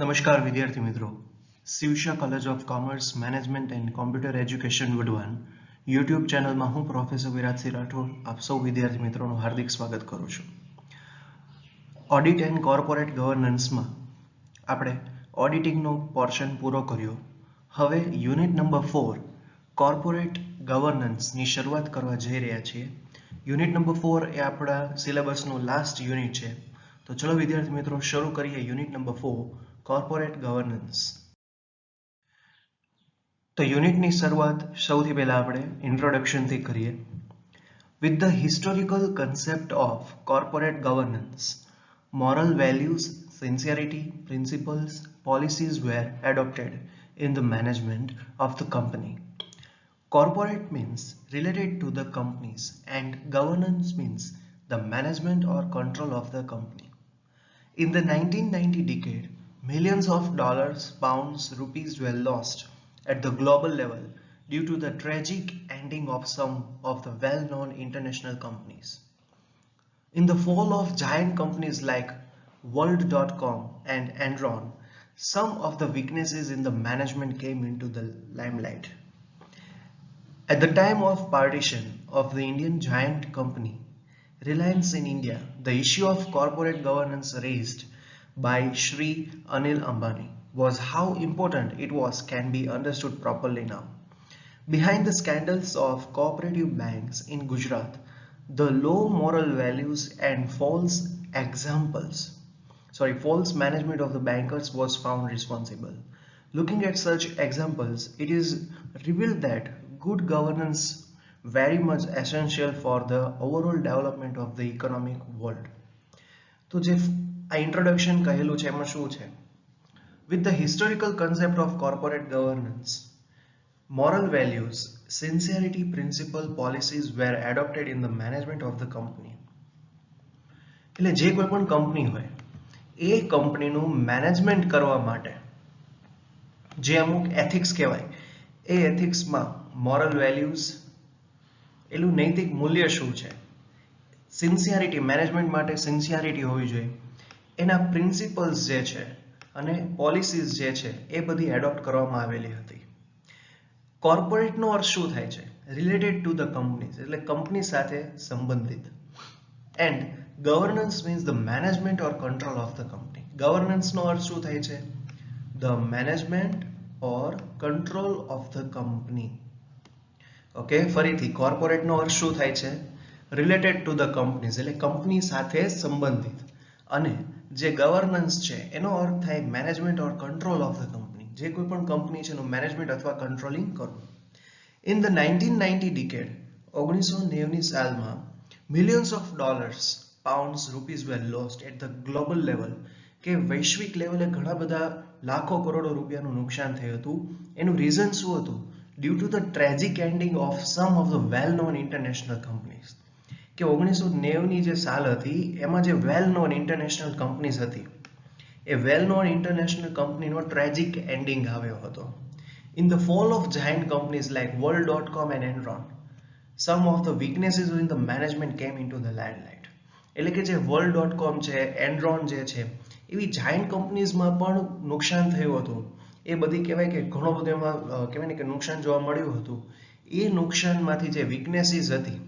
નમસ્કાર વિદ્યાર્થી મિત્રો. Shivsha college of commerce management and computer education Wadhwan YouTube ચેનલમાં હું પ્રોફેસર વિરાજસિંહ રાઠોડ આપ સૌ વિદ્યાર્થી મિત્રોનું હાર્દિક સ્વાગત કરું છું. ઓડિટ એન્ડ કોર્પોરેટ ગવર્નન્સમાં આપણે ઓડિટિંગનો પોર્શન પૂરો કર્યો. હવે યુનિટ નંબર 4 કોર્પોરેટ ગવર્નન્સની શરૂઆત કરવા જઈ રહ્યા છીએ. યુનિટ નંબર 4 એ આપણા સિલેબસનું લાસ્ટ યુનિટ છે. તો ચલો વિદ્યાર્થી મિત્રો શરૂ કરીએ યુનિટ નંબર 4 કોર્પોરેટ ગવર્નન્સ. તો યુનિટની શરૂઆત સૌથી પહેલા આપણે ઇન્ટ્રોડક્શનથી કરીએ. With the historical concept of corporate governance, moral values, sincerity, principles, policies were adopted in the management of the company. Corporate means related to the companies and governance means the management or control of the company. In the 1990 decade, millions of dollars, pounds, rupees were lost at the global level due to the tragic ending of some of the well-known international companies. In the fall of giant companies like World.com and Enron, some of the weaknesses in the management came into the limelight. At the time of partition of the Indian giant company Reliance in India, the issue of corporate governance raised by Shri Anil Ambani was how important it was can be understood properly now. Behind the scandals of cooperative banks in Gujarat, the low moral values and false management of the bankers was found responsible. Looking at such examples, it is revealed that good governance very much essential for the overall development of the economic world. તો જે આ introduction કહેલું છે એમાં શું છે? With the historical concept of corporate governance, moral values, sincerity, principle, policies were adopted in the management of the company. એટલે જે કોઈ પણ કંપની હોય એ કંપનીનું મેનેજમેન્ટ કરવા માટે જે અમુક એથિક્સ કહેવાય એ એથિક્સમાં મોરલ વેલ્યુઝ એનું નૈતિક મૂલ્ય શું છે, સિન્સિયરિટી મેનેજમેન્ટ માટે સિન્સિયરિટી હોવી જોઈએ, એના પ્રિન્સિપલ્સ જે છે અને પોલિસીઝ જે છે એ બધી એડોપ્ટ કરવામાં આવેલી હતી. કોર્પોરેટનો અર્થ શું થાય છે? રિલેટેડ ટુ ધ કંપનીઝ એટલે કંપની સાથે સંબંધિત. And governance means the management or control of the company. ગવર્નન્સનો અર્થ શું થાય છે? The management or control of the company. Okay, ફરીથી કોર્પોરેટનો અર્થ શું થાય છે? રિલેટેડ ટુ ધ કંપનીઝ એટલે કંપની સાથે સંબંધિત. અને જે ગવર્નન્સ છે એનો અર્થ થાય management or control of the company. જે કોઈ પણ કંપની છે એનું મેનેજમેન્ટ અથવા કંટ્રોલિંગ કરવું. ઇન ધ 1990 ડિકેડ 1990ની સાલમાં millions of dollars, pounds, rupees were lost at the global level કે વૈશ્વિક લેવલે ઘણા બધા લાખો કરોડો રૂપિયાનું નુકસાન થયું હતું. એનું રીઝન શું હતું? Due to the tragic ending of some of the well-known international companies. કે 1990ની જે સાલ હતી એમાં જે વેલ નોન ઇન્ટરનેશનલ કંપનીઝ હતી એ વેલ નોન ઇન્ટરનેશનલ કંપનીનો ટ્રેજિક એન્ડિંગ આવ્યો હતો. In the fall of giant companies like World.com and Enron, some of the weaknesses in the management came into the limelight. એટલે કે જે World.com છે, Enron જે છે એવી જાયન્ટ કંપનીઝમાં પણ નુકસાન થયું હતું. એ બધી કહેવાય કે ઘણો બધો એમાં કહેવાય ને કે નુકસાન જોવા મળ્યું હતું. એ નુકસાનમાંથી જે વીકનેસીસ હતી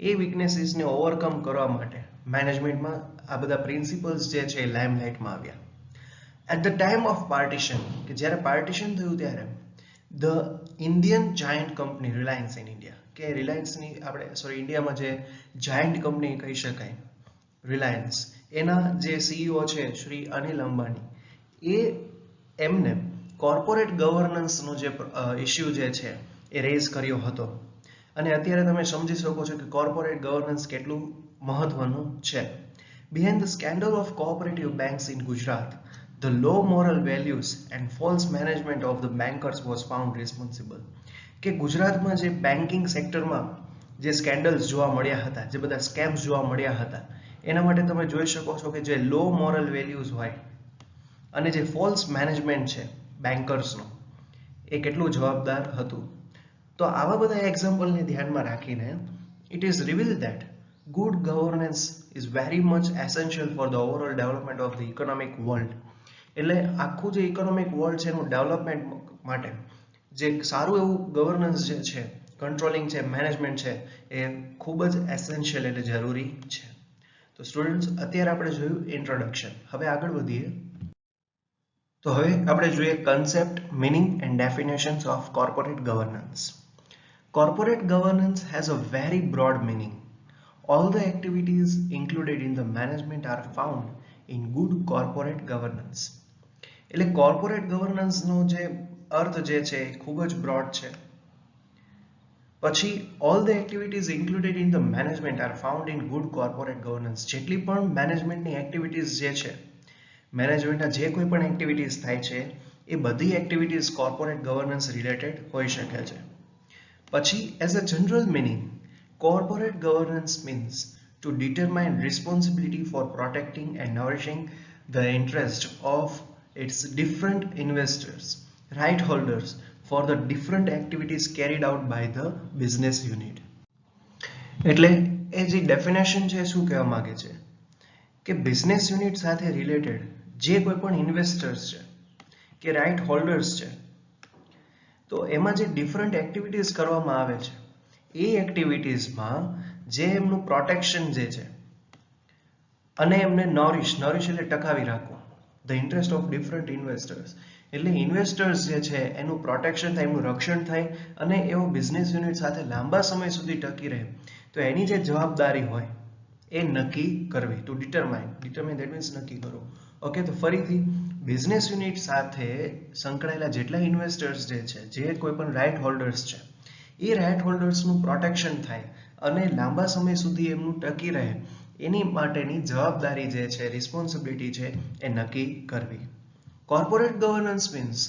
એ વીકનેસીસને ઓવરકમ કરવા માટે મેનેજમેન્ટમાં આ બધા પ્રિન્સિપલ્સ જે છે એ લાઇમલાઇટમાં આવ્યા. At the time of partition કે જ્યારે પાર્ટિશન થયું ત્યારે the Indian giant company Reliance in India કે રિલાયન્સની આપણે ઇન્ડિયામાં જે જાયન્ટ કંપની કહી શકાય રિલાયન્સ, એના જે સીઈઓ છે શ્રી અનિલ અંબાણી, એ એમને કોર્પોરેટ ગવર્નન્સનો જે ઇશ્યુ જે છે એ રેઝ કર્યો હતો. અને અત્યારે તમે સમજી શકો છો કે કોર્પોરેટ ગવર્નન્સ કેટલું મહત્વનું છે. Behind the scandal of cooperative banks in Gujarat, the low moral values and false management of the bankers was found responsible. કે ગુજરાતમાં જે બેન્કિંગ સેક્ટરમાં જે સ્કેન્ડલ્સ જોવા મળ્યા હતા, જે બધા સ્કેમ્સ જોવા મળ્યા હતા, એના માટે તમે જોઈ શકો છો કે જે લો મોરલ વેલ્યુઝ હોય અને જે ફોલ્સ મેનેજમેન્ટ છે બેન્કર્સનો એ કેટલું જવાબદાર હતું. તો આવા બધા એક્ઝામ્પલને ધ્યાનમાં રાખીને it is reveal that good governance is very much essential for the overall development of the economic world. એટલે આખું જે ઇકોનોમિક વર્લ્ડ છે એનું ડેવલપમેન્ટ માટે જે સારું એવું ગવર્નન્સ જે છે, કંટ્રોલિંગ છે, મેનેજમેન્ટ છે, એ ખૂબ જ એસેન્શિયલ એટલે જરૂરી છે. તો સ્ટુડન્ટ્સ, અત્યારે આપણે જોયું ઇન્ટ્રોડક્શન. હવે આગળ વધીએ. તો હવે આપણે જોઈએ concept, meaning and definitions of corporate governance. Corporate governance has a very broad meaning. All the activities included in the management are found in good corporate governance. એટલે કોર્પોરેટ ગવર્નન્સનો જે અર્થ જે છે એ ખૂબ જ બ્રોડ છે. પછી all the activities included in the management are found in good corporate governance. જેટલી પણ મેનેજમેન્ટની એક્ટિવિટીઝ જે છે, મેનેજમેન્ટના જે કોઈ પણ એક્ટિવિટીઝ થાય છે એ બધી એક્ટિવિટીઝ કોર્પોરેટ ગવર્નન્સ રિલેટેડ હોઈ શકે છે. પછી as a general meaning, corporate governance means to determine responsibility for protecting and nourishing the interest of its different investors, right holders for the different activities carried out by the business unit. એટલે એ જે definition છે શું કહેવા માંગે છે કે business unit સાથે related જે કોઈ પણ ઇન્વેસ્ટર્સ છે કે રાઇટ હોલ્ડર્સ છે, તો એમાં જે ડિફરન્ટ એક્ટિવિટીઝ કરવામાં આવે છે એ એક્ટિવિટીઝમાં જે એમનું પ્રોટેક્શન જે છે અને એમને નોરિશ એટલે ટકાવી રાખવું, the interest of different investors, એટલે ઇન્વેસ્ટર્સ જે છે એનું પ્રોટેક્શન થાય, એમનું રક્ષણ થાય અને એવો બિઝનેસ યુનિટ સાથે લાંબા સમય સુધી ટકી રહે, તો એની જે જવાબદારી હોય એ નક્કી કરવી. ટુ ડિટરમાઇન દેટ મીન્સ નક્કી કરવું. ઓકે, તો ફરીથી બિઝનેસ યુનિટ સાથે સંકળાયેલા જેટલા ઇન્વેસ્ટર્સ જે છે, જે કોઈ પણ રાઇટ હોલ્ડર્સ છે, એ રાઇટ હોલ્ડર્સનું પ્રોટેક્શન થાય અને લાંબા સમય સુધી એમનું ટકી રહે એની માટેની જવાબદારી જે છે, રિસ્પોન્સિબિલિટી છે, એ નક્કી કરવી. Corporate governance means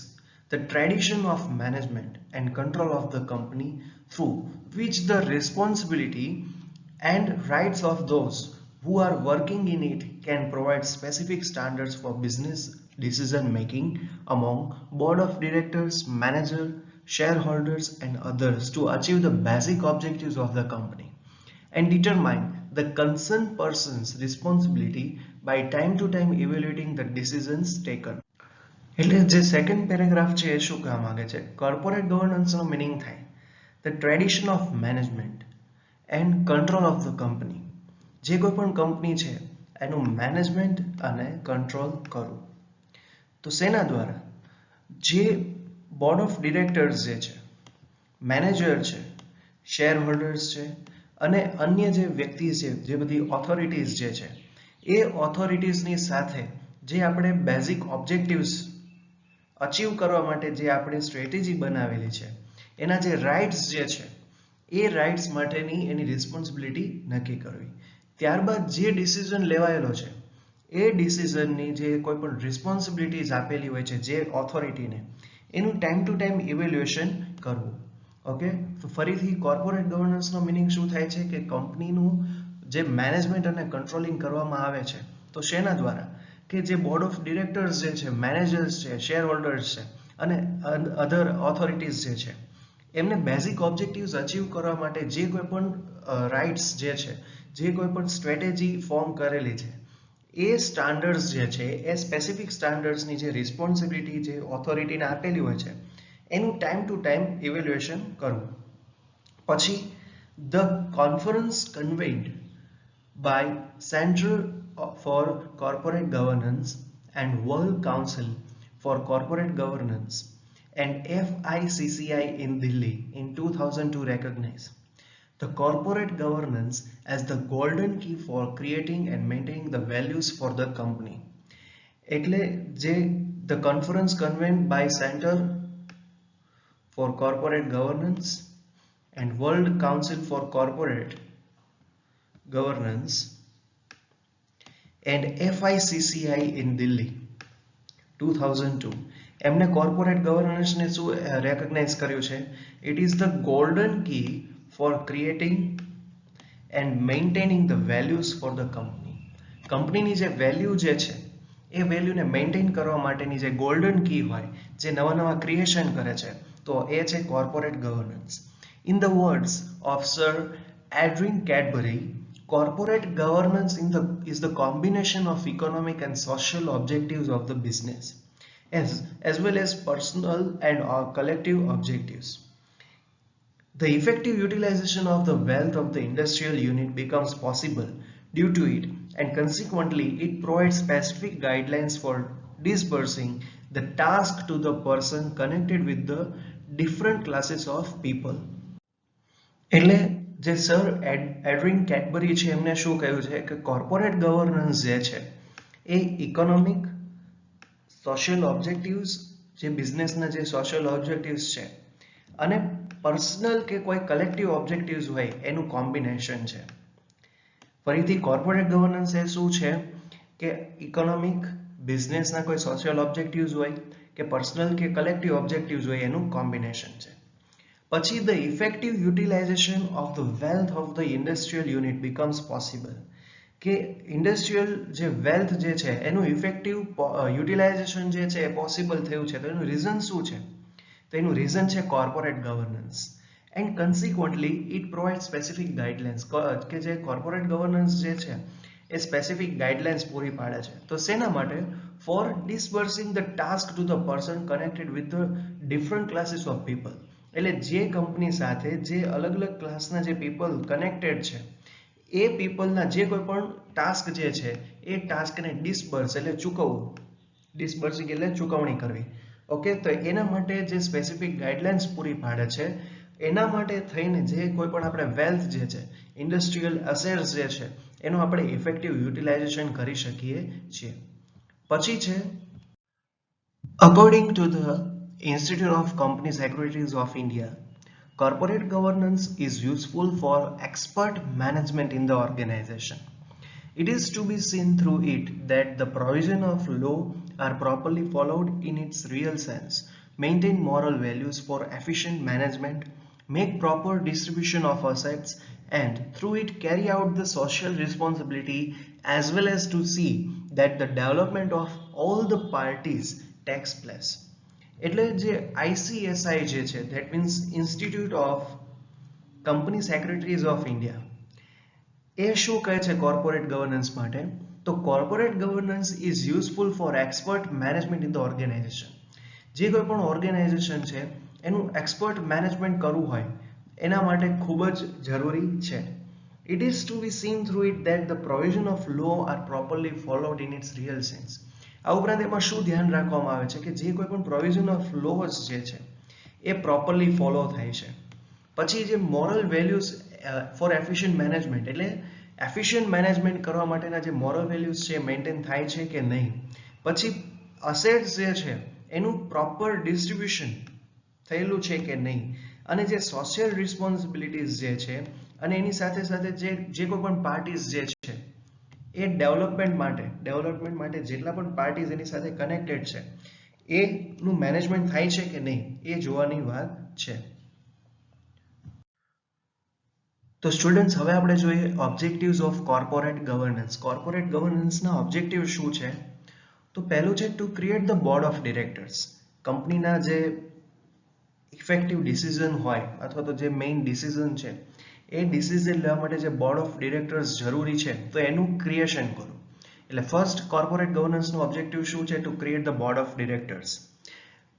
the tradition of management and control of the company through which the responsibility and rights of those who are working in it can provide specific standards for business decision making among board of directors, manager, shareholders and others to achieve the basic objectives of the company and determine the concerned person's responsibility by time to time evaluating the decisions taken. એટલે જે second paragraph છે એ શું કહેવા માંગે છે, corporate ગવર્નન્સનો meaning થાય the tradition of management and control of the company. જે કોઈ પણ કંપની છે એનું મેનેજમેન્ટ અને કંટ્રોલ કરવું. તો શેના દ્વારા? જે બોર્ડ ઓફ ડિરેક્ટર્સ જે છે, મેનેજર છે, શેર હોલ્ડર્સ છે અને અન્ય જે વ્યક્તિ છે, જે બધી ઓથોરિટીઝ જે છે, એ ઓથોરિટીઝની સાથે જે આપણે બેઝિક ઓબ્જેક્ટિવ્સ અચીવ કરવા માટે જે આપણે સ્ટ્રેટેજી બનાવેલી છે, એના જે રાઇટ્સ જે છે એ રાઇટ્સ માટેની એની રિસ્પોન્સિબિલિટી નક્કી કરવી. ત્યારબાદ જે ડિસિઝન લેવાયેલો છે એ ડિસિઝનની જે કોઈ પણ રિસ્પોન્સિબિલિટીઝ આપેલી હોય છે જે ઓથોરિટીને, એનું ટાઈમ ટુ ટાઈમ ઇવેલ્યુએશન કરવું. ઓકે, તો ફરીથી કોર્પોરેટ ગવર્નન્સનો મિનિંગ શું થાય છે કે કંપનીનું જે મેનેજમેન્ટ અને કંટ્રોલિંગ કરવામાં આવે છે, તો શેના દ્વારા? કે જે બોર્ડ ઓફ ડિરેક્ટર્સ જે છે, મેનેજર્સ છે, શેર હોલ્ડર્સ છે અને અધર ઓથોરિટીઝ જે છે, એમને બેઝિક ઓબ્જેક્ટિવ્સ અચીવ કરવા માટે જે કોઈ પણ રાઇટ્સ જે છે, જે કોઈ પણ સ્ટ્રેટેજી ફોર્મ કરેલી છે, એ સ્ટાન્ડર્ડ્સ જે છે, એ સ્પેસિફિક સ્ટાન્ડર્ડ્સની જે રિસ્પોન્સિબિલિટી જે ઓથોરિટીને આપેલી હોય છે એનું ટાઈમ ટુ ટાઈમ ઇવેલ્યુએશન કરવું. પછી the conference convened by Center for Corporate Governance and World Council for Corporate Governance and FICCI in Delhi in 2002 recognize the corporate governance as the golden key for creating and maintaining the values for the company. એટલે જે the conference convened by Center for Corporate Governance and World Council for Corporate Governance and FICCI in Delhi 2002 એમને corporate ગવર્નન્સને શું recognise કર્યું છે? It is the golden key for creating and maintaining the values for the company. કંપનીની જે value જે છે એ વેલ્યુને maintain કરવા માટેની જે ગોલ્ડન કી હોય, જે નવા નવા ક્રિએશન કરે છે, તો એ છે corporate governance. In the words of sir Adrian Cadbury, Corporate governance is the combination of economic and social objectives of the business, as well as personal and collective objectives. The effective utilization of the wealth of the industrial unit becomes possible due to it, and consequently it provides specific guidelines for dispersing the task to the person connected with the different classes of people. એટલે જે sir Adrian Cadbury છે એમને શું કહ્યું છે કે corporate governance જે છે એ ઇકોનોમિક સોશિયલ ઓબ્જેક્ટિવ્સ જે બિઝનેસના જે સોશિયલ ઓબ્જેક્ટિવ્સ છે અને પર્સનલ કે કોઈ કલેક્ટિવ ઓબ્જેક્ટિવ્સ હોય એનું કોમ્બિનેશન છે. ફરીથી કોર્પોરેટ ગવર્નન્સ એ શું છે કે ઇકોનોમિક બિઝનેસના કોઈ સોશિયલ ઓબ્જેક્ટિવ્સ હોય કે પર્સનલ કે કલેક્ટિવ ઓબ્જેક્ટિવ્સ હોય એનું કોમ્બિનેશન છે. પછી the effective utilization of the wealth of the industrial unit becomes possible કે ઇન્ડસ્ટ્રીયલ જે વેલ્થ જે છે એનું ઇફેક્ટિવ યુટિલાઇઝેશન જે છે એ પોસિબલ થયું છે. તો એનું રીઝન શું છે? તો એનું રીઝન છે corporate governance, and consequently it provide specific guidelines કે જે કોર્પોરેટ ગવર્નન્સ જે છે એ સ્પેસિફિક ગાઈડલાઇન્સ પૂરી પાડે છે. તો શેના માટે? For disbursing the task to the person connected with the different classes of people. એટલે જે કંપની સાથે જે અલગ અલગ ક્લાસના જે પીપલ કનેક્ટેડ છે એ પીપલના જે કોઈ પણ ટાસ્ક જે છે એ ટાસ્કને ડિસ્બર્સ એટલે ચૂકવવું, ડિસ્બર્સિંગ એટલે ચૂકવણી કરવી. ઓકે, તો એના માટે જે સ્પેસિફિક ગાઈડલાઇન્સ પૂરી પાડે છે એના માટે થઈને જે કોઈ પણ આપણે વેલ્થ જે છે ઇન્ડસ્ટ્રીયલ અસેટ્સ જે છે એનું આપણે ઇફેક્ટિવ યુટિલાઇઝેશન કરી શકીએ છીએ. પછી છે according to the Institute of Company Secretaries of India, corporate governance is useful for expert management in the organization. It is to be seen through it that the provision of law are properly followed in its real sense, maintain moral values for efficient management, make proper distribution of assets, and through it carry out the social responsibility as well as to see that the development of all the parties takes place. એટલે જે ICSI જે છે that means Institute of Company Secretaries of India એ શું કહે છે corporate governance માટે? તો corporate governance is useful for expert management in the organisation. જે કોઈ પણ ઓર્ગેનાઇઝેશન છે એનું એક્સપર્ટ મેનેજમેન્ટ કરવું હોય એના માટે ખૂબ જ જરૂરી છે. It is to be seen through it that the provision of law are properly followed in its real sense. આ ઉપરાંત એમાં શું ધ્યાન રાખવામાં આવે છે કે જે કોઈ પણ પ્રોવિઝન ઓફ લોઝ જે છે એ પ્રોપરલી ફોલો થાય છે. પછી જે moral values for efficient management એટલે એફિશિયન્ટ મેનેજમેન્ટ કરવા માટેના જે મોરલ વેલ્યુઝ છે મેન્ટેન થાય છે કે નહીં. પછી અસેટ્સ જે છે એનું પ્રોપર ડિસ્ટ્રીબ્યુશન થયેલું છે કે નહીં, અને જે સોશિયલ રિસ્પોન્સિબિલિટીઝ જે છે અને એની સાથે સાથે જે કોઈ પણ પાર્ટીઝ જે છે એ ડેવલપમેન્ટ માટે જેટલા પણ પાર્ટીઝ એની સાથે કનેક્ટેડ છે એનું મેનેજમેન્ટ થાય છે કે નહીં એ જોવાની વાત છે. તો સ્ટુડન્ટ્સ હવે આપણે જોઈએ objectives of corporate governance. Corporate ગવર્નન્સના ઓબ્જેક્ટિવ શું છે? તો પહેલું છે to create the board of directors. કંપનીના જે ઇફેક્ટિવ ડિસિઝન હોય અથવા તો જે મેઇન ડિસિઝન છે એ ડિસિઝન લેવા માટે જે બોર્ડ ઓફ ડિરેક્ટર્સ જરૂરી છે તો એનું ક્રિએશન કરવું. એટલે ફર્સ્ટ કોર્પોરેટ ગવર્નન્સનો ઓબ્જેક્ટિવ શું છે? To create the board of directors.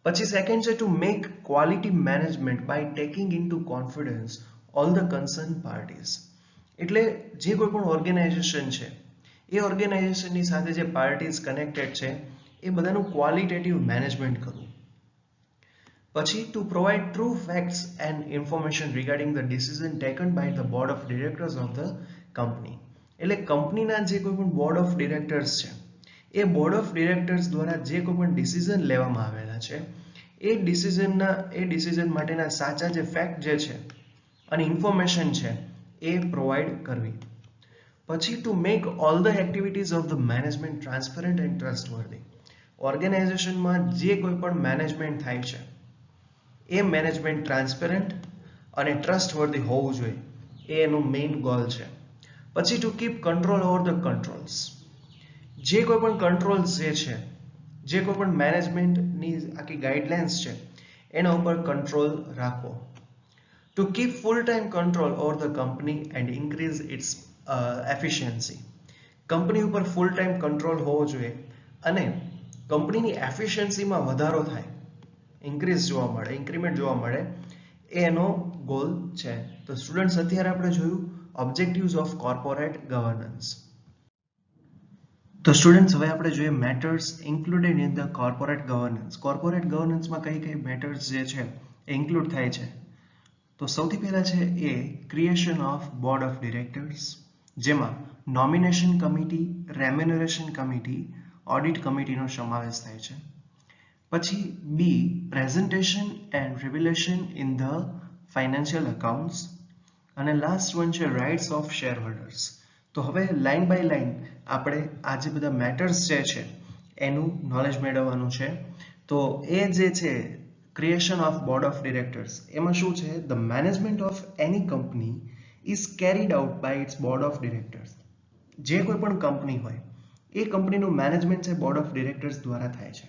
પછી સેકન્ડ છે to make quality management by taking into confidence all the concern parties. એટલે જે કોઈ પણ ઓર્ગેનાઇઝેશન છે એ ઓર્ગેનાઇઝેશનની સાથે જે પાર્ટીઝ કનેક્ટેડ છે એ બધાનું ક્વોલિટેટિવ મેનેજમેન્ટ કરવું. પછી to provide true facts and information regarding the decision taken by the board of directors of the company. એટલે કંપનીના જે કોઈ પણ બોર્ડ ઓફ ડિરેક્ટર્સ છે એ બોર્ડ ઓફ ડિરેક્ટર્સ દ્વારા જે કોઈ પણ ડિસિઝન લેવામાં આવેલા છે એ ડિસિઝન માટેના સાચા જે ફેક્ટ જે છે અને ઇન્ફોર્મેશન છે એ પ્રોવાઈડ કરવી. પછી to make all the activities of the management transparent and trustworthy. ઓર્ગેનાઇઝેશનમાં જે કોઈ પણ મેનેજમેન્ટ થાય છે એ મેનેજમેન્ટ ટ્રાન્સપેરન્ટ અને ટ્રસ્ટવર્ધી હોવું જોઈએ એ એનું મેઇન ગોલ છે. પછી to keep control over the controls. જે કોઈ પણ કંટ્રોલ્સ જે કોઈ પણ મેનેજમેન્ટની આખી ગાઈડલાઇન્સ છે એના ઉપર કંટ્રોલ રાખવો. To keep full time control over the company and increase its efficiency. Company ઉપર ફૂલ ટાઈમ કંટ્રોલ હોવો જોઈએ અને કંપનીની એફિશિયન્સીમાં વધારો થાય, ઇન્ક્રીઝ જોવા મળે, ઇન્ક્રીમેન્ટ જોવા મળે, એ એનો ગોલ છે. તો સ્ટુડન્ટ્સ, અત્યારે આપણે જોયું ઓબ્જેક્ટિવ્સ ઓફ કોર્પોરેટ ગવર્નન્સ. તો સ્ટુડન્ટ્સ, હવે આપણે જોઈએ matters included in the corporate governance. Corporate ગવર્નન્સમાં કઈ કઈ મેટર્સ જે છે એ ઇન્ક્લુડ થાય છે. તો સૌથી પહેલા છે A creation of board of directors, જેમાં nomination committee, remuneration committee, audit કમિટીનો સમાવેશ થાય છે. પછી B, presentation and revelation in the financial accounts, અને લાસ્ટ વન છે રાઇટ્સ ઓફ શેર હોલ્ડર્સ. તો હવે લાઇન બાય લાઇન આપણે આ જે બધા મેટર્સ જે છે એનું નોલેજ મેળવવાનું છે. તો એ જે છે creation of board of directors, એમાં શું છે? The management of any company is carried out by its board of directors. જે કોઈ પણ કંપની હોય એ કંપનીનું મેનેજમેન્ટ છે બોર્ડ ઓફ ડિરેક્ટર્સ દ્વારા થાય છે.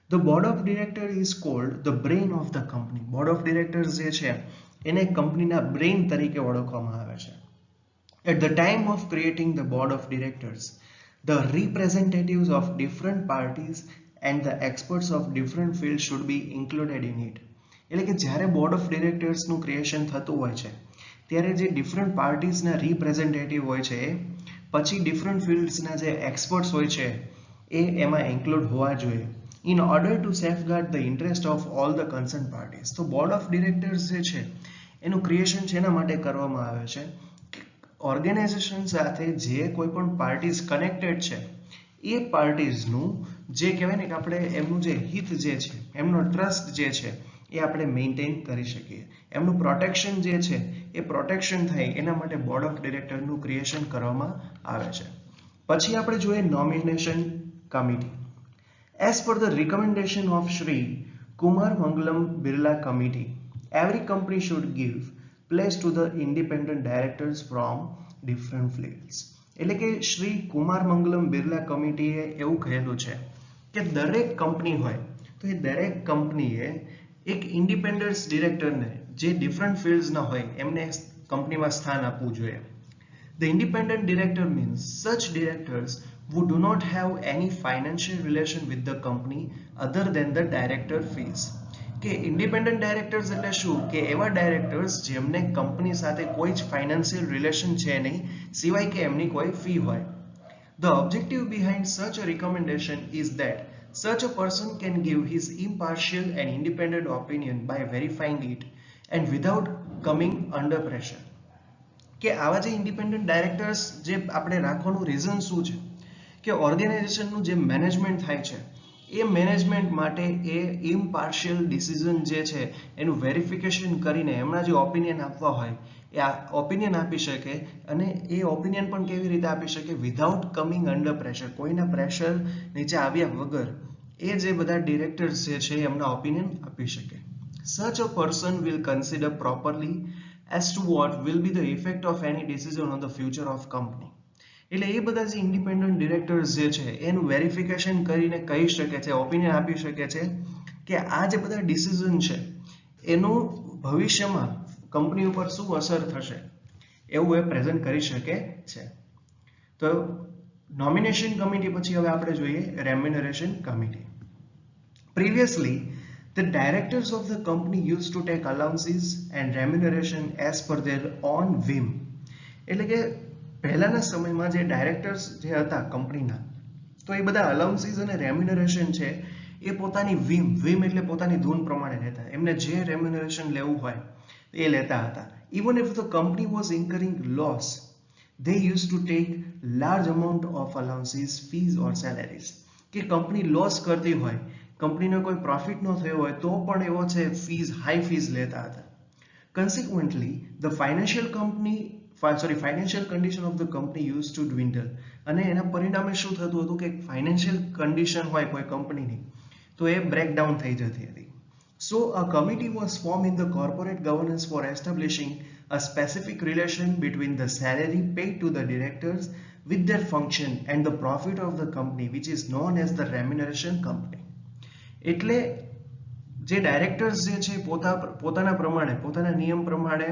The board of director is called the brain of the company. Board of directors જે છે એને કંપનીના બ્રેઇન તરીકે ઓળખવામાં આવે છે. At the time of creating the board of directors, the representatives of different parties and the experts of different fields should be included in it. એટલે કે જ્યારે બોર્ડ ઓફ ડિરેક્ટર્સનું ક્રિએશન થતું હોય છે ત્યારે જે ડિફરન્ટ પાર્ટીઝના રિપ્રેઝેન્ટેટિવ હોય છે, પછી ડિફરન્ટ ફિલ્ડ્સના જે એક્સપર્ટ્સ હોય છે એ એમાં ઇન્ક્લુડ હોવા જોઈએ, in order to safeguard the interest of all the concern parties. તો બોર્ડ ઓફ ડિરેક્ટર્સ જે છે એનું ક્રિએશન શેના માટે કરવામાં આવે છે? ઓર્ગેનાઇઝેશન સાથે જે કોઈ પણ પાર્ટીઝ કનેક્ટેડ છે એ પાર્ટીઝનું જે કહેવાય ને કે આપણે એમનું જે હિત જે છે, એમનો ટ્રસ્ટ જે છે એ આપણે મેન્ટેન કરી શકીએ, એમનું પ્રોટેક્શન જે છે એ પ્રોટેક્શન થાય એના માટે બોર્ડ ઓફ ડિરેક્ટરનું ક્રિએશન કરવામાં આવે છે. પછી આપણે જોઈએ nomination committee. As per the recommendation of Shri Kumar Mangalam Birla committee, every company should give place to the independent directors from different fields. એટલે કે શ્રી કુમાર મંગલમ બિરલા કમિટીએ એવું કહેલું છે કે દરેક કંપની હોય તો એ દરેક કંપનીએ એક ઇન્ડિપેન્ડન્ટ ડિરેક્ટરને જે ડિફરન્ટ ફિલ્ડ્સના હોય એમને કંપનીમાં સ્થાન આપવું જોઈએ. The independent director means such directors who do not have any financial relation with the company other than the director fees. કે ઇન્ડિપેન્ડન્ટ ડાયરેક્ટર્સ એટલે શું? કે એવા ડાયરેક્ટર્સ જેમને કંપની સાથે કોઈ જ ફાઇનાન્શિયલ રિલેશન છે નહીં, સિવાય કે એમની કોઈ ફી હોય. The objective behind such a recommendation is that such a person can give his impartial and independent opinion by verifying it and without coming under pressure. કે આવા જે ઇન્ડિપેન્ડન્ટ ડાયરેક્ટર્સ જે આપણે રાખવાનું રીઝન શું છે? કે ઓર્ગેનાઇઝેશનનું જે મેનેજમેન્ટ થાય છે એ મેનેજમેન્ટ માટે એ ઇમ્પાર્શિયલ ડિસિઝન જે છે એનું વેરિફિકેશન કરીને એમના જે ઓપિનિયન આપવા હોય એ આ ઓપિનિયન આપી શકે, અને એ ઓપિનિયન પણ કેવી રીતે આપી શકે? વિધાઉટ કમિંગ અંડર પ્રેશર, કોઈના પ્રેશર નીચે આવ્યા વગર એ જે બધા ડિરેક્ટર્સ જે છે એમના ઓપિનિયન આપી શકે. Such a person will consider properly as to what will be the effect of any decision on the future of company. એટલે એ બધા જે ઇન્ડિપેન્ડન્ટ ડિરેક્ટર્સ જે છે એનું વેરિફિકેશન કરીને કહી શકે છે, ઓપિનિયન આપી શકે છે કે આ જે બધા ડિસિઝન છે એનું ભવિષ્યમાં કંપની ઉપર શું અસર થશે, એવું એ પ્રેઝન્ટ કરી શકે છે. તો નોમિનેશન કમિટી પછી હવે આપણે જોઈએ remuneration committee. Previously the directors of the company used to take allowances and remuneration as per their own whim. એટલે કે પહેલાના સમયમાં જે ડાયરેક્ટર્સ જે હતા કંપનીના, તો એ બધા અલાઉન્સીસ અને રેમ્યુનરેશન છે એ પોતાની વિમ એટલે પોતાની ધૂન પ્રમાણે લેતા. એમને જે રેમ્યુનરેશન લેવું હોય એ લેતા હતા. Even if the company was incurring loss, they used to take large amount of allowances, fees or salaries. કે કંપની લોસ કરતી હોય, કંપનીનો કોઈ પ્રોફિટ ન થયો હોય તો પણ એવો છે ફીઝ, હાઈ ફીઝ લેતા હતા. Consequently, the financial condition of the company used to dwindle. અને એના પરિણામે શું થતું હતું કે ફાઇનાન્શિયલ કન્ડિશન હોય કોઈ કંપનીની તો એ બ્રેકડાઉન થઈ જતી હતી. So a committee was formed in the corporate governance for establishing a specific relation between the salary paid to the directors with their function and the profit of the company, which is known as the remuneration company. એટલે જે directors જે છે પોતાના પ્રમાણે, પોતાના નિયમ પ્રમાણે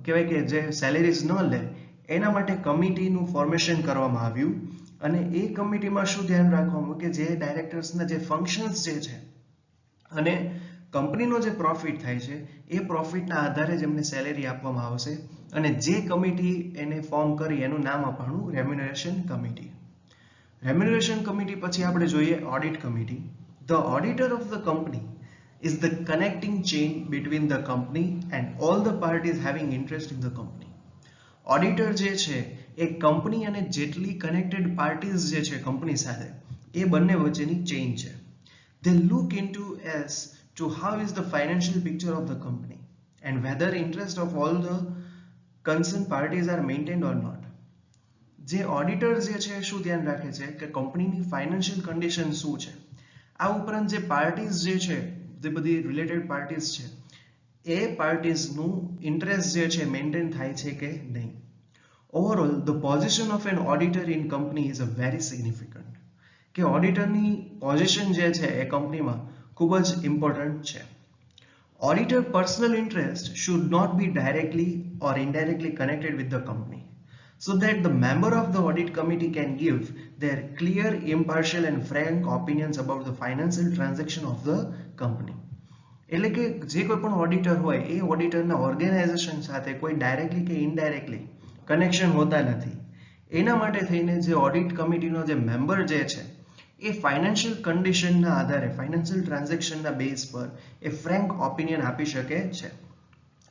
કહેવાય કે જે સેલેરીઝ ન લે એના માટે કમિટીનું ફોર્મેશન કરવામાં આવ્યું અને એ કમિટીમાં શું ધ્યાન રાખવાનું કે જે ડાયરેક્ટર્સના જે ફંક્શન્સ જે છે અને કંપનીનો જે પ્રોફિટ થાય છે એ પ્રોફિટના આધારે જ એમને સેલેરી આપવામાં આવશે અને જે કમિટી એને ફોર્મ કરી એનું નામ આપવાનું રેમ્યુનરેશન કમિટી. રેમ્યુનરેશન કમિટી પછી આપણે જોઈએ audit committee. The auditor of the company is the connecting chain between the company and all the parties having interest in the company. Auditor જે છે એ કંપની અને જેટલી કનેક્ટેડ પાર્ટીઝ જે છે કંપની સાથે એ બંને વચ્ચેની ચેઇન છે. They look into as to how is the financial picture of the company and whether interest of all the concerned parties are maintained or not. જે ઓડિટર જે છે શું ધ્યાન રાખે છે કે કંપનીની ફાઇનાન્શિયલ કન્ડિશન શું છે, આ ઉપરાંત જે પાર્ટીઝ જે છે જે બધી રિલેટેડ પાર્ટીઝ છે એ પાર્ટીઝનું ઇન્ટરેસ્ટ જે છે મેન્ટેન થાય છે કે નહીં. Overall the position of an auditor in company is a very significant, કે ઓડિટરની પોઝિશન જે છે એ કંપનીમાં ખૂબ જ ઇમ્પોર્ટન્ટ છે. Auditor personal interest should not be directly or indirectly connected with the company, so that the member of the audit committee can give their clear, impartial and frank opinions about the financial transaction of the company. એટલે કે જે કોઈ પણ auditor હોય એ ઓડિટરના organisation સાથે કોઈ directly કે indirectly connection હોતા નથી. એના માટે થઈને જે ઓડિટ કમિટીનો જે મેમ્બર જે છે એ ફાઇનાન્શિયલ કન્ડિશનના આધારે ફાઇનાન્શિયલ ટ્રાન્ઝેક્શનના બેઝ પર એ ફ્રેન્ક ઓપિનિયન આપી શકે છે.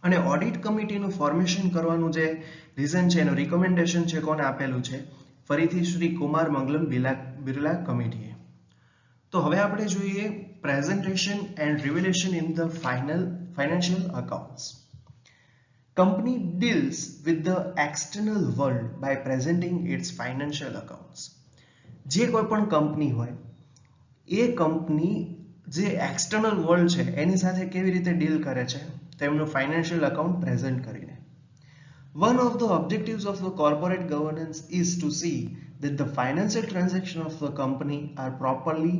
અને ઓડિટ કમિટીનું ફોર્મેશન કરવાનું જે રીઝન છે એનું રિકમેન્ડેશન છે કોને આપેલું છે, ફરીથી શ્રી કુમાર મંગલમ બિરલા કમિટીએ. તો હવે આપણે જોઈએ presentation and revelation in the financial accounts. Company deals with the external world by presenting its financial accounts. જે કોઈ પણ કંપની હોય એ કંપની જે એક્સટર્નલ વર્લ્ડ છે એની સાથે કેવી રીતે ડીલ કરે છે તેમનું ફાઇનાન્શિયલ અકાઉન્ટ પ્રેઝન્ટ કરીને. One of the objectives of the corporate governance is to see that the financial transactions of the company are properly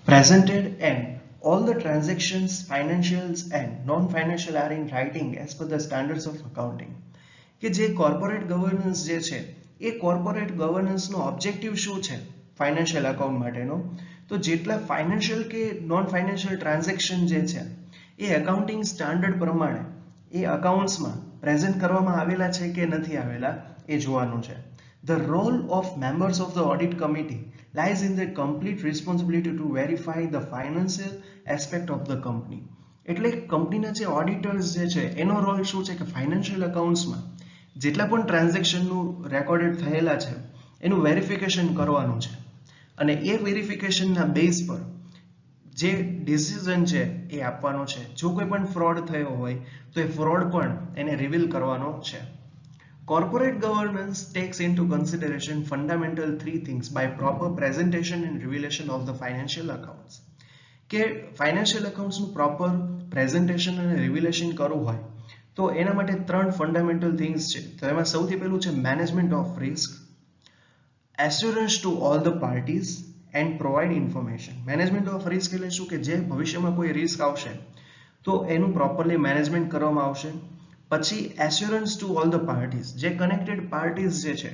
presented and all the transactions, financials and non-financial are in writing as per the standards of accounting. કે જે corporate governance જે છે એ corporate ગવર્નન્સનો objective શું છે financial account માટેનો, તો જેટલા financial કે નોન ફાઇનાન્શિયલ ટ્રાન્ઝેક્શન જે છે એ એકાઉન્ટિંગ સ્ટાન્ડર્ડ પ્રમાણે એ અકાઉન્ટ્સમાં પ્રેઝન્ટ કરવામાં આવેલા છે કે નથી આવેલા એ જોવાનું છે. The role of members of the audit committee lies in the complete responsibility to verify the financial aspect of the company. એટલે કંપનીના જે ઓડિટર્સ જે છે એનો રોલ શું છે કે ફાઇનાન્શિયલ અકાઉન્ટ્સમાં જેટલા પણ ટ્રાન્ઝેક્શનનું રેકોર્ડેડ થયેલા છે એનું વેરિફિકેશન કરવાનું છે અને એ વેરિફિકેશનના બેઝ પર જે ડિસિઝન છે એ આપવાનો છે. જો કોઈ પણ ફ્રોડ થયો હોય તો એ ફ્રોડ પણ એને રિવીલ કરવાનો છે. Corporate governance takes into consideration fundamental three things by proper presentation and revelation of the financial accounts. કે ફાઇનાન્શિયલ અકાઉન્ટ્સનું પ્રોપર પ્રેઝન્ટેશન અને રિવેલેશન કરવું હોય તો એના માટે ત્રણ ફંડામેન્ટલ થિંગ્સ છે. તો એમાં સૌથી પહેલું છે management of risk, assurance to all the parties and provide information. Management of risk એટલે શું કે જે ભવિષ્યમાં કોઈ રિસ્ક આવશે તો એનું પ્રોપરલી મેનેજમેન્ટ કરવામાં આવશે. પછી assurance to all the parties, જે કનેક્ટેડ પાર્ટીઝ જે છે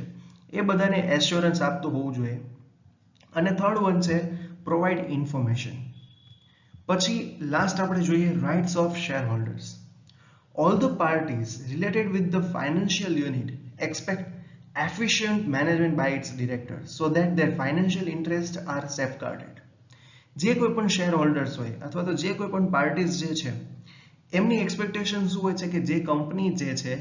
એ બધાને એસ્યોરન્સ આપતું હોવું જોઈએ. અને થર્ડ વન છે પ્રોવાઇડ ઇન્ફોર્મેશન. પછી લાસ્ટ આપણે જોઈએ rights of shareholders. All the parties related with the financial unit expect efficient management by its directors so that their financial interests are safeguarded. જે કોઈ પણ શેર હોલ્ડર્સ હોય અથવા તો જે કોઈ પણ પાર્ટીઝ જે છે એમની એક્સપેક્ટેશન શું હોય છે કે જે કંપની જે છે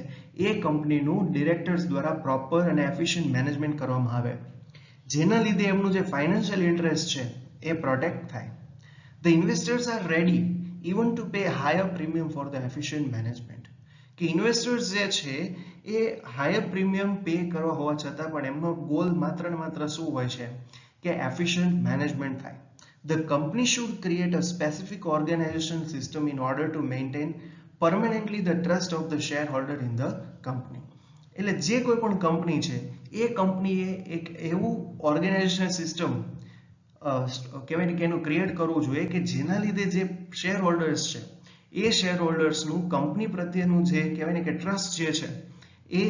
એ કંપનીનું ડિરેક્ટર્સ દ્વારા પ્રોપર અને એફિશિયન્ટ મેનેજમેન્ટ કરવામાં આવે જેના લીધે એમનું જે ફાઇનાન્શિયલ ઇન્ટરેસ્ટ છે એ પ્રોટેક્ટ થાય. The investors are ready even to pay higher premium for the efficient management. કે ઇન્વેસ્ટર્સ જે છે એ હાયર પ્રીમિયમ પે કરવા હોવા છતાં પણ એમનો ગોલ માત્ર ને માત્ર શું હોય છે કે એફિશિયન્ટ મેનેજમેન્ટ થાય. The company should create a specific organization system in order to maintain permanently the trust of the shareholder in the company. એટલે જે કોઈ પણ કંપની છે એ કંપનીએ એક એવું ઓર્ગેનાઇઝેશન સિસ્ટમ કહેવાય કે એનું ક્રિએટ કરવું જોઈએ કે જેના લીધે જે શેર હોલ્ડર્સ છે એ શેર હોલ્ડર્સનું કંપની પ્રત્યેનું જે કહેવાય ને કે ટ્રસ્ટ જે છે એ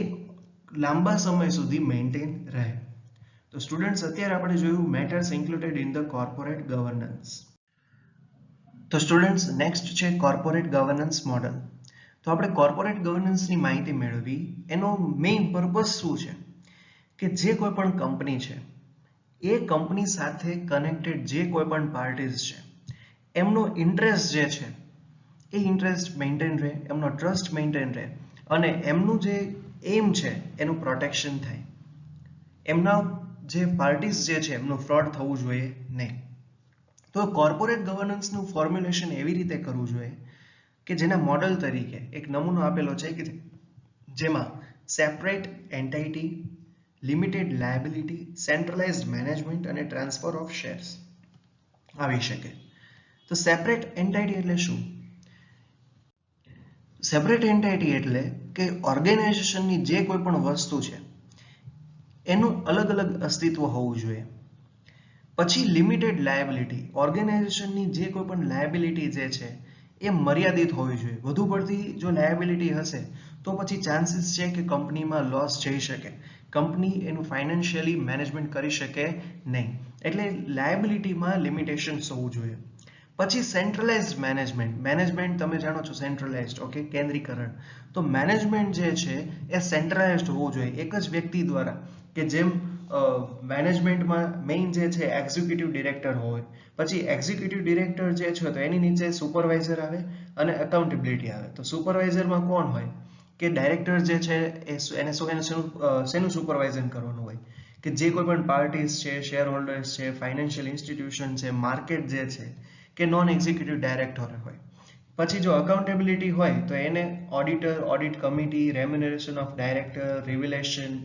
લાંબા સમય સુધી મેન્ટેન રહે. તો સ્ટુડન્ટ્સ અત્યારે આપણે જોયું matters included in the corporate governance. તો સ્ટુડન્ટ્સ નેક્સ્ટ છે કોર્પોરેટ ગવર્નન્સ મોડલ. તો આપણે કોર્પોરેટ ગવર્નન્સની માહિતી મેળવી એનો મેઇન પર્પસ શું છે કે જે કોઈ પણ કંપની છે એ કંપની સાથે કનેક્ટેડ જે કોઈ પણ પાર્ટીઝ છે એમનો ઇન્ટરેસ્ટ જે છે એ ઇન્ટરેસ્ટ મેન્ટેન રહે, એમનો ટ્રસ્ટ મેન્ટેન રહે અને એમનું જે એમ છે એનું પ્રોટેક્શન થાય. એમના જે પાર્ટીઝ જે છે એમનું ફ્રોડ થવું જોઈએ નહીં. તો કોર્પોરેટ ગવર્નન્સનું ફોર્મ્યુલેશન એવી રીતે કરવું જોઈએ કે જેના મોડલ તરીકે એક નમૂનો આપેલો છે કે જેમાં separate entity, limited liability, centralised management અને ટ્રાન્સફર ઓફ શેર્સ આવી શકે. તો સેપરેટ એન્ટાઇટી એટલે શું? સેપરેટ એન્ટાઇટી એટલે કે ઓર્ગેનાઇઝેશનની જે કોઈ પણ વસ્તુ છે એનું અલગ અલગ અસ્તિત્વ હોવું જોઈએ. પછી લિમિટેડ લાયબિલિટી, ઓર્ગેનાઇઝેશનની જે કોઈ પણ લાયબિલિટી જે છે એ મર્યાદિત હોવી જોઈએ. વધુ પડતી જો લાયબિલિટી હશે તો પછી ચાન્સીસ છે કે કંપનીમાં લોસ જઈ શકે, કંપની એનું ફાઇનાન્શિયલી મેનેજમેન્ટ કરી શકે નહીં. એટલે લાયબિલિટીમાં લિમિટેશન્સ હોવું જોઈએ. પછી સેન્ટ્રલાઇઝ્ડ મેનેજમેન્ટ, મેનેજમેન્ટ તમે જાણો છો સેન્ટ્રલાઇઝ્ડ, ઓકે, કેન્દ્રીકરણ. તો મેનેજમેન્ટ જે છે એ સેન્ટ્રલાઇઝ્ડ હોવું જોઈએ, એક જ વ્યક્તિ દ્વારા, કે જેમ મેનેજમેન્ટમાં મેઇન જે છે એક્ઝિક્યુટિવ ડિરેક્ટર હોય, પછી એક્ઝિક્યુટિવ ડિરેક્ટર જે છે તો એની નીચે સુપરવાઇઝર આવે અને અકાઉન્ટેબિલિટી આવે. તો સુપરવાઇઝરમાં કોણ હોય કે ડાયરેક્ટર જે છે એને શેનું સુપરવાઇઝન કરવાનું હોય કે જે કોઈ પણ પાર્ટીઝ છે, શેર હોલ્ડર્સ છે, ફાઇનાન્શિયલ ઇન્સ્ટિટ્યુશન છે, માર્કેટ જે છે કે નોન એક્ઝિક્યુટિવ ડાયરેક્ટર હોય. પછી જો અકાઉન્ટેબિલિટી હોય તો એને auditor, audit committee, remuneration of director, revelation,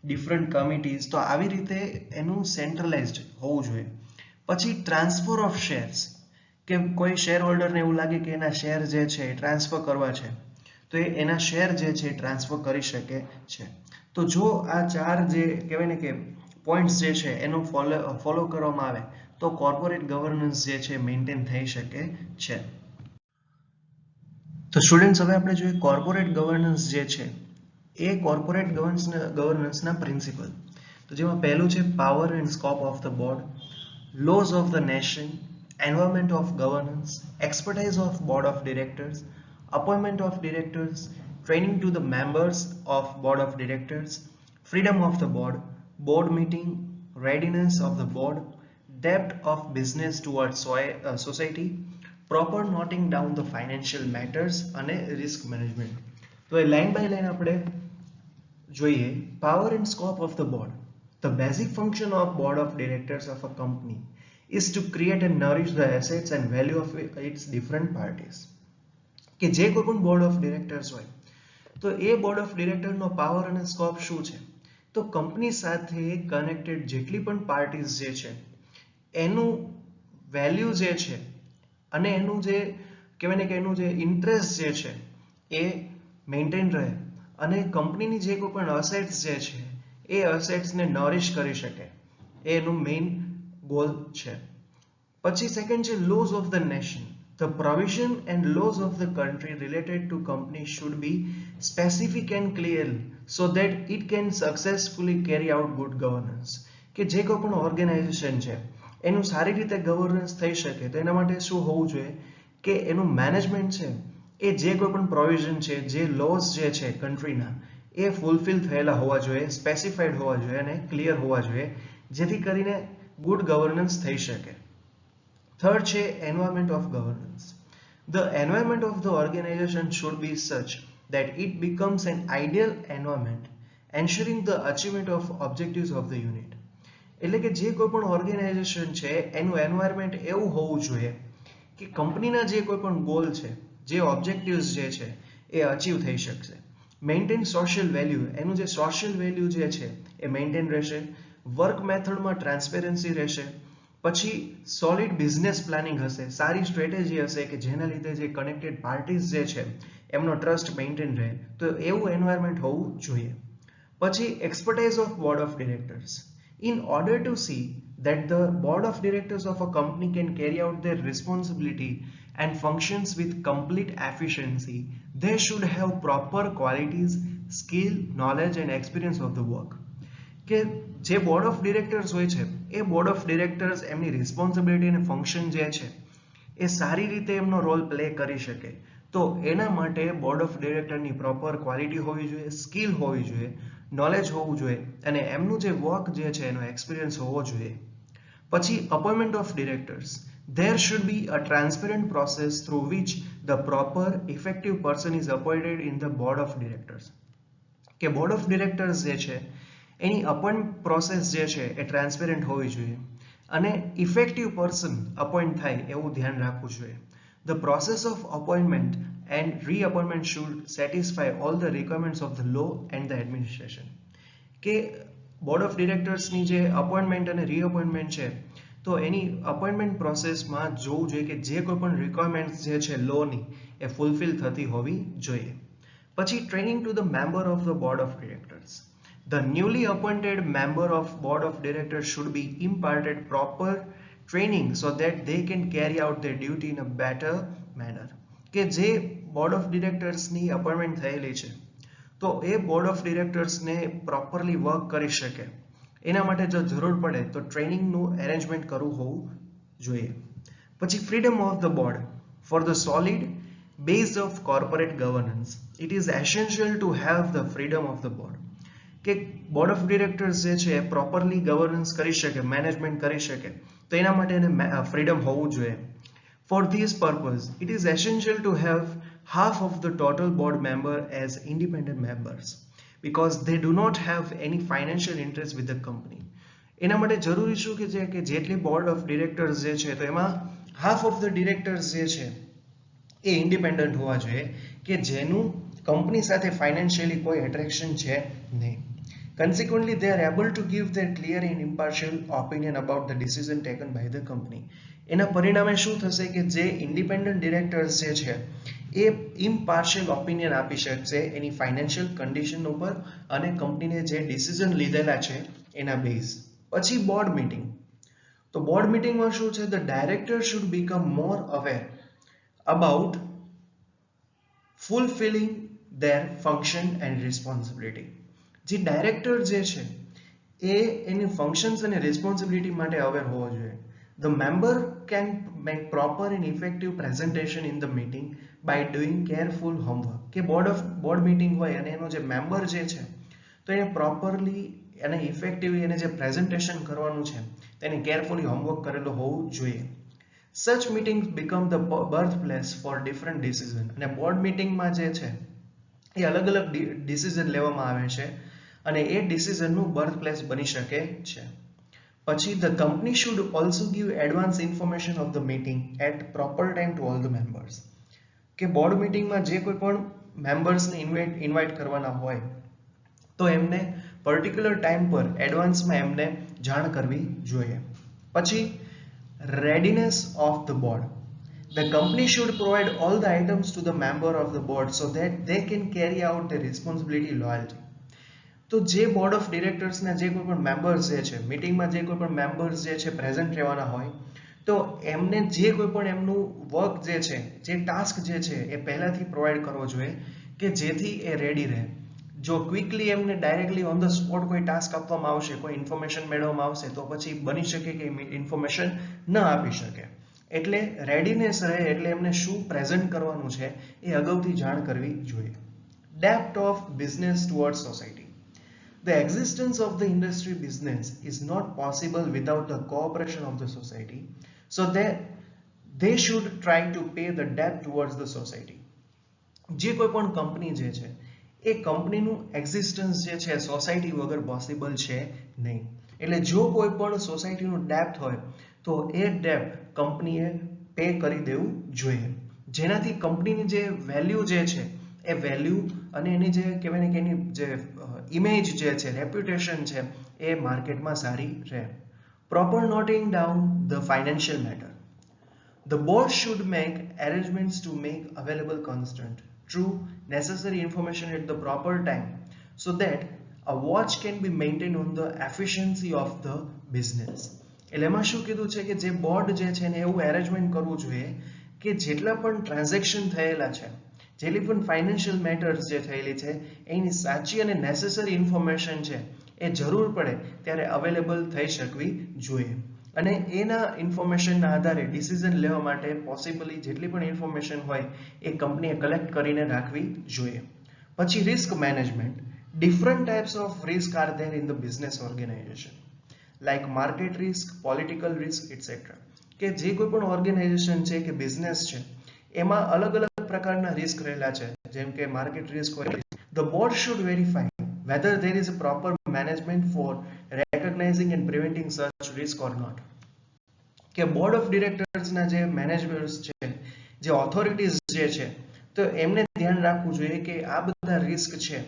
different committees. તો આવી રીતે એનું સેન્ટ્રલાઇઝ્ડ હોવું જોઈએ. પછી ટ્રાન્સફર ઓફ શેર્સ, કે કોઈ શેર હોલ્ડરને એવું લાગે કે એના શેર જે છે એ ટ્રાન્સફર કરવા છે તો એ એના શેર જે છે ટ્રાન્સફર કરી શકે છે. તો જો આ ચાર જે કહેવાય ને કે પોઈન્ટ્સ જે છે એનો ફોલો કરવામાં આવે તો કોર્પોરેટ ગવર્નન્સ જે છે મેન્ટેન થઈ શકે છે. તો સ્ટુડન્ટ્સ હવે આપણે જોઈએ કોર્પોરેટ ગવર્નન્સ જે છે એ કોર્પોરેટ ગવર્નન્સના પ્રિન્સિપલ. તો જેમાં પહેલું છે power and scope of the board, lose of the nation, environment of governance, expertise of board of directors, appointment of directors, training to the members of board of directors, freedom of the board, board meeting, readiness of the board, depth of business towards society, proper noting down the financial matters અને risk management. તો એ line by line આપણે જોઈએ. Power and scope of the board. The basic function of board of directors of a company is to create and nourish the assets and value of its different parties. કે જે કોઈ પણ board of directors હોય તો એ board of ડિરેક્ટરનો power અને scope શું છે? તો કંપની સાથે કનેક્ટેડ જેટલી પણ પાર્ટીઝ જે છે એનું વેલ્યુ જે છે અને એનું જે કહેવાય ને કે એનું જે ઇન્ટરેસ્ટ જે છે એ મેન્ટેન રહે અને કંપનીની જે કોઈ પણ અસેટ્સ જે છે એ અસેટ્સને નોરિશ કરી શકે, એ એનું મેઇન ગોલ છે. પછી સેકન્ડ છે laws of the nation. The provision and laws of the country related to company should be specific and clear so that it can successfully carry out good governance. કે જે કોઈ પણ organisation છે એનું સારી રીતે ગવર્નન્સ થઈ શકે તો એના માટે શું હોવું જોઈએ કે એનું મેનેજમેન્ટ છે એ જે કોઈ પણ પ્રોવિઝન છે, જે લોઝ જે છે કન્ટ્રીના એ ફૂલફિલ થયેલા હોવા જોઈએ, સ્પેસિફાઈડ હોવા જોઈએ અને ક્લિયર હોવા જોઈએ જેથી કરીને ગુડ ગવર્નન્સ થઈ શકે. Third છે environment of governance. The environment of the organization should be such that it becomes an ideal environment, ensuring the achievement of objectives of the unit. એટલે કે જે કોઈ પણ ઓર્ગેનાઇઝેશન છે એનું એન્વાયરમેન્ટ એવું હોવું જોઈએ કે કંપનીના જે કોઈ પણ ગોલ છે, જે ઓબ્જેક્ટિવ્સ જે છે એ અચીવ થઈ શકશે. મેન્ટેન સોશિયલ વેલ્યુ, એનું જે સોશિયલ વેલ્યુ જે છે એ મેન્ટેન રહેશે. વર્ક મેથડમાં ટ્રાન્સપેરન્સી રહેશે. પછી સોલિડ બિઝનેસ પ્લાનિંગ હશે, સારી સ્ટ્રેટેજી હશે કે જેના લીધે જે કનેક્ટેડ પાર્ટીઝ જે છે એમનો ટ્રસ્ટ મેન્ટેન રહે, તો એવું એન્વાયરમેન્ટ હોવું જોઈએ. પછી expertise of board of directors. In order to see that the board of directors of a company can carry out their responsibility and functions with complete efficiency, they should have proper qualities, skill, knowledge and experience of the work. કે જે board of directors હોય છે એ board of directors એમની responsibility અને function જે છે એ સારી રીતે એમનો રોલ પ્લે કરી શકે, તો એના માટે બોર્ડ ઓફ ડિરેક્ટરની પ્રોપર ક્વોલિટી હોવી જોઈએ, સ્કિલ હોવી જોઈએ, નોલેજ હોવું જોઈએ અને એમનું જે વર્ક જે છે એનો એક્સપિરિયન્સ હોવો જોઈએ. પછી appointment of directors. There should be a transparent process through which the proper effective person is appointed in the board of directors. કે બોર્ડ ઓફ ડિરેક્ટર્સ જે છે એની અપોઇન્ટ પ્રોસેસ જે છે એ ટ્રાન્સપેરન્ટ હોવી જોઈએ અને ઇફેક્ટિવ પર્સન અપોઇન્ટ થાય એવું ધ્યાન રાખવું જોઈએ. The process of appointment and reappointment should satisfy all the requirements of the law and the administration. કે બોર્ડ ઓફ ડિરેક્ટર્સની જે અપોઇન્ટમેન્ટ અને રીઅપોઇન્ટમેન્ટ છે તો એની અપોઇન્ટમેન્ટ પ્રોસેસમાં જોવું જોઈએ કે જે કોઈ પણ રિક્વાયરમેન્ટ્સ જે છે લોની એ ફૂલફિલ થતી હોવી જોઈએ. પછી training to the member of the board of directors. The newly appointed member of board of directors should be imparted proper training so that they can carry out their duty in a better manner. કે જે board of ડિરેક્ટર્સની appointment થયેલી છે તો એ board of ડિરેક્ટર્સને properly work કરી શકે એના માટે જો જરૂર પડે તો ટ્રેનિંગનું એરેન્જમેન્ટ કરવું હોવું જોઈએ. પછી freedom of the board. For the solid base of corporate governance it is essential to have the freedom of the board. કે બોર્ડ ઓફ ડિરેક્ટર્સ જે છે પ્રોપરલી ગવર્નન્સ કરી શકે, મેનેજમેન્ટ કરી શકે તો એના માટે એને ફ્રીડમ હોવું જોઈએ. For this purpose it is essential to have half of the total board member as independent members because they do not have any financial interest with the company. એના માટે જરૂરી શું કે છે કે જેટલી બોર્ડ ઓફ ડિરેક્ટર્સ જે છે તો એમાં હાફ ઓફ ધ ડિરેક્ટર્સ જે છે એ ઇન્ડિપેન્ડન્ટ હોવા જોઈએ કે જેનું કંપની સાથે ફાઇનાન્શિયલી કોઈ એટ્રેક્શન છે નહીં. Consequently, they are able to give their clear and impartial opinion about the decision taken by the company. એના પરિણામે શું થશે કે જે ઇન્ડિપેન્ડન્ટ ડિરેક્ટર્સ જે છે એ ઇમ્પાર્શિયલ ઓપિનિયન આપી શકશે એની ફાઇનાન્શિયલ કન્ડિશન ઉપર અને કંપનીને જે ડિસિઝન લીધેલા છે એના બેઝ. પછી બોર્ડ મીટિંગ. તો બોર્ડ મીટિંગમાં શું છે, the director should become more aware about fulfilling their function and responsibility. જે ડાયરેક્ટર જે છે એ એની ફંક્શન્સ અને રિસ્પોન્સિબિલિટી માટે અવેર હોવો જોઈએ. The member can make proper and effective presentation in the meeting by doing careful homework. કે બોર્ડ મીટિંગ હોય અને એનો જે મેમ્બર જે છે તો એને પ્રોપરલી અને ઇફેક્ટિવલી એને જે પ્રેઝન્ટેશન કરવાનું છે તેને કેરફુલી હોમવર્ક કરેલો હોવું જોઈએ. Such meetings become the birth place for different decision. અને બોર્ડ મીટિંગમાં જે છે એ અલગ અલગ ડિસિઝન લેવામાં આવે છે અને એ ડિસિઝનનું બર્થ પ્લેસ બની શકે છે. પછી the company should also give advance information of the meeting at proper time to all the members. કે બોર્ડ મીટિંગમાં જે કોઈ પણ મેમ્બર્સને ઇન્વાઇટ કરવાના હોય તો એમને પર્ટિક્યુલર ટાઈમ પર એડવાન્સમાં એમને જાણ કરવી જોઈએ. પછી readiness of the board. The company should provide all the items to the member of the board so that they can carry out their responsibility loyalty. તો જે બોર્ડ ઓફ ડિરેક્ટર્સના જે કોઈ પણ મેમ્બર્સ જે છે મીટિંગમાં જે કોઈ પણ મેમ્બર્સ જે છે પ્રેઝન્ટ રહેવાના હોય તો એમને જે કોઈ પણ એમનું વર્ક જે છે જે ટાસ્ક જે છે એ પહેલાથી પ્રોવાઈડ કરવો જોઈએ કે જેથી એ રેડી રહે. જો ક્વિકલી એમને ડાયરેક્ટલી ઓન ધ સ્પોટ કોઈ ટાસ્ક આપવામાં આવશે, કોઈ ઇન્ફોર્મેશન મેળવવામાં આવશે તો પછી બની શકે કે ઇન્ફોર્મેશન ન આપી શકે. એટલે રેડીનેસ રહે એટલે એમને શું પ્રેઝન્ટ કરવાનું છે એ અગાઉથી જાણ કરવી જોઈએ. Depth of business toward society. The existence of the industry business is not possible without the cooperation of the society, so that they should try to pay the debt towards the society. જે કોઈ પણ company જે છે એ કંપનીનું existence જે છે society વગર possible છે નહીં. એટલે જો કોઈ પણ સોસાયટીનું ડેપ્ટ હોય તો એ ડેપ્ટ કંપનીએ પે કરી દેવું જોઈએ, જેનાથી કંપનીની જે વેલ્યુ જે છે એ વેલ્યુ અને એની જે કહેવાય ને કે એની જે ઇમેજ જે છે, રેપ્યુટેશન છે એ માર્કેટમાં સારી રહે. Proper noting down the financial matter. The board should make arrangements to make available constant, true, necessary information at the proper time so that a watch can be maintained on the efficiency of the business. એટલે એમાં શું કીધું છે કે જે board જે છે ને એવું એરેન્જમેન્ટ કરવું જોઈએ કે જેટલા પણ ટ્રાન્ઝેક્શન થયેલા છે, જેટલી પણ ફાઇનાન્શિયલ મેટર્સ જે થયેલી છે એની સાચી અને નેસેસરી ઇન્ફોર્મેશન છે એ જરૂર પડે ત્યારે અવેલેબલ થઈ શકવી જોઈએ. અને એના ઇન્ફોર્મેશનના આધારે ડિસિઝન લેવા માટે પોસિબલી જેટલી પણ ઇન્ફોર્મેશન હોય એ કંપનીએ કલેક્ટ કરીને રાખવી જોઈએ. પછી risk management. Different types of risk are there in the business organisation, like market risk, political risk etcetera. કે જે કોઈ પણ ઓર્ગેનાઇઝેશન છે કે બિઝનેસ છે એમાં અલગ અલગ પ્રકારના રિસ્ક રહેલા છે. જેમ કે માર્કેટ રિસ્ક હોય, the board should verify whether there is a proper management for recognizing and preventing such risk or not. કે બોર્ડ ઓફ ડિરેક્ટર્સના જે મેનેજર્સ છે, જે ઓથોરિટીઝ જે છે, તો એમને ધ્યાન રાખવું જોઈએ કે આ બધા રિસ્ક છે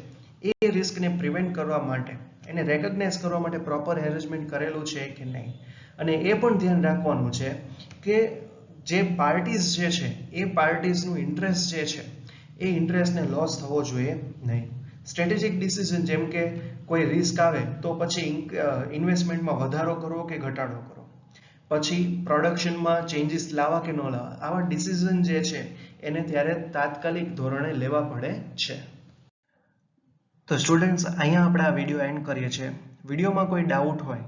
એ રિસ્કને પ્રિવેન્ટ કરવા માટે, એને રેકગ્નાઇઝ કરવા માટે પ્રોપર એરેન્જમેન્ટ કરેલું છે કે નહીં. અને એ પણ ધ્યાન રાખવાનું છે કે જે પાર્ટીઝ જે છે એ પાર્ટીઝનું ઇન્ટરેસ્ટ જે છે એ ઇન્ટરેસ્ટને લોસ થવો જોઈએ નહીં. સ્ટ્રેટેજિક ડિસિઝન, જેમ કે કોઈ રિસ્ક આવે તો પછી ઇન્વેસ્ટમેન્ટમાં વધારો કરવો કે ઘટાડો કરવો, પછી પ્રોડક્શનમાં ચેન્જીસ લાવવા કે ન લાવવા, આવા ડિસિઝન જે છે એને ત્યારે તાત્કાલિક ધોરણે લેવા પડે છે. તો સ્ટુડન્ટ્સ, અહીંયા આપણે આ વિડીયો એન્ડ કરીએ છીએ. વિડીયોમાં કોઈ ડાઉટ હોય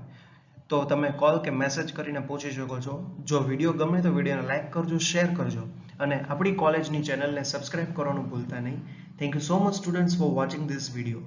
તો તમે કોલ કે મેસેજ કરીને પૂછી શકો છો. જો વિડીયો ગમે તો વિડીયોને લાઇક કરજો, શેર કરજો અને આપણી કોલેજની ચેનલને સબસ્ક્રાઇબ કરવાનું ભૂલતા નહીં. Thank you so much students for watching this video.